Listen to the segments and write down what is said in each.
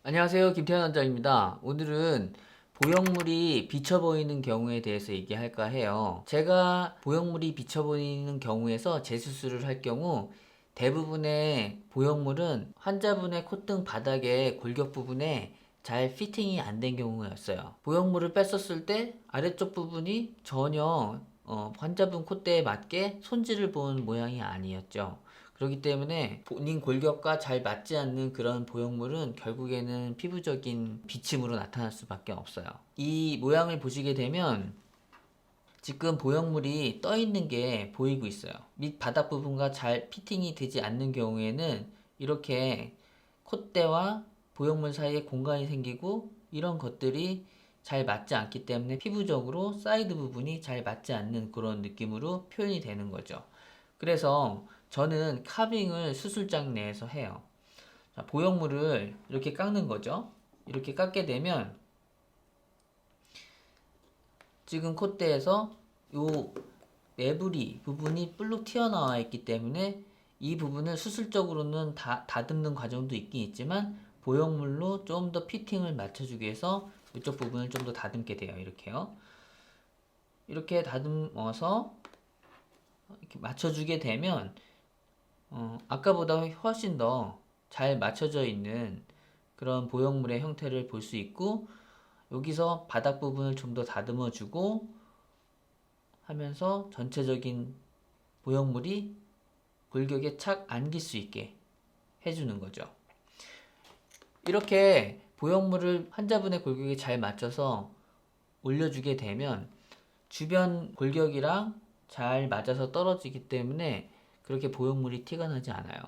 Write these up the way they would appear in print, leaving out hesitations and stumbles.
안녕하세요. 김태현 원장입니다. 오늘은 보형물이 비쳐 보이는 경우에 대해서 얘기할까 해요. 제가 보형물이 비쳐 보이는 경우에서 재수술을 할 경우 대부분의 보형물은 환자분의 콧등 바닥에 골격 부분에 잘 피팅이 안 된 경우였어요. 보형물을 뺐었을 때 아래쪽 부분이 전혀 환자분 콧대에 맞게 손질을 본 모양이 아니었죠. 그렇기 때문에 본인 골격과 잘 맞지 않는 그런 보형물은 결국에는 피부적인 비침으로 나타날 수밖에 없어요. 이 모양을 보시게 되면 지금 보형물이 떠 있는 게 보이고 있어요. 밑 바닥 부분과 잘 피팅이 되지 않는 경우에는 이렇게 콧대와 보형물 사이에 공간이 생기고 이런 것들이 잘 맞지 않기 때문에 피부적으로 사이드 부분이 잘 맞지 않는 그런 느낌으로 표현이 되는 거죠. 그래서 저는 카빙을 수술장 내에서 해요. 자, 보형물을 이렇게 깎는 거죠. 이렇게 깎게 되면 지금 콧대에서 요 매부리 부분이 볼록 튀어나와 있기 때문에 이 부분을 수술적으로는 다듬는 과정도 있긴 있지만 보형물로 좀 더 피팅을 맞춰주기 위해서 이쪽 부분을 좀 더 다듬게 돼요. 이렇게요. 이렇게 다듬어서 이렇게 맞춰주게 되면 아까보다 훨씬 더 잘 맞춰져 있는 그런 보형물의 형태를 볼 수 있고, 여기서 바닥 부분을 좀 더 다듬어 주고 하면서 전체적인 보형물이 골격에 착 안길 수 있게 해주는 거죠. 이렇게 보형물을 환자분의 골격에 잘 맞춰서 올려주게 되면 주변 골격이랑 잘 맞아서 떨어지기 때문에 그렇게 보형물이 티가 나지 않아요.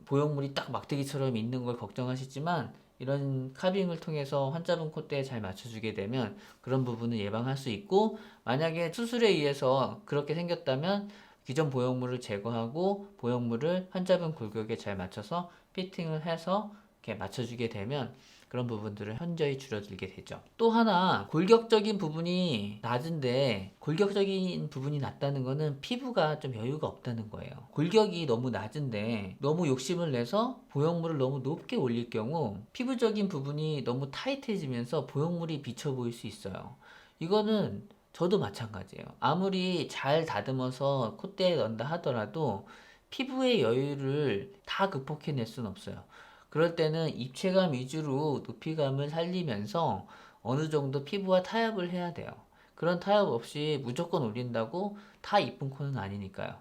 보형물이 딱 막대기처럼 있는 걸 걱정하시지만 이런 카빙을 통해서 환자분 콧대에 잘 맞춰주게 되면 그런 부분을 예방할 수 있고, 만약에 수술에 의해서 그렇게 생겼다면 기존 보형물을 제거하고 보형물을 환자분 골격에 잘 맞춰서 피팅을 해서 이렇게 맞춰주게 되면 그런 부분들을 현저히 줄어들게 되죠. 또 하나, 골격적인 부분이 낮은데 골격적인 부분이 낮다는 거는 피부가 좀 여유가 없다는 거예요. 골격이 너무 낮은데 너무 욕심을 내서 보형물을 너무 높게 올릴 경우 피부적인 부분이 너무 타이트해지면서 보형물이 비쳐 보일 수 있어요. 이거는 저도 마찬가지예요. 아무리 잘 다듬어서 콧대에 넣는다 하더라도 피부의 여유를 다 극복해낼 수는 없어요. 그럴 때는 입체감 위주로 높이감을 살리면서 어느 정도 피부와 타협을 해야 돼요. 그런 타협 없이 무조건 올린다고 다 이쁜 코는 아니니까요.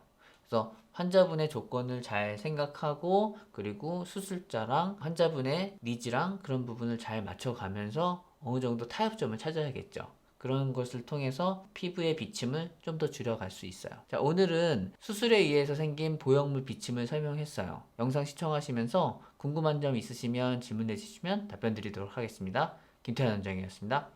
그래서 환자분의 조건을 잘 생각하고, 그리고 수술자랑 환자분의 니즈랑 그런 부분을 잘 맞춰가면서 어느 정도 타협점을 찾아야겠죠. 그런 것을 통해서 피부의 비침을 좀 더 줄여갈 수 있어요. 자, 오늘은 수술에 의해서 생긴 보형물 비침을 설명했어요. 영상 시청하시면서 궁금한 점 있으시면 질문해 주시면 답변 드리도록 하겠습니다. 김태현 원장이었습니다.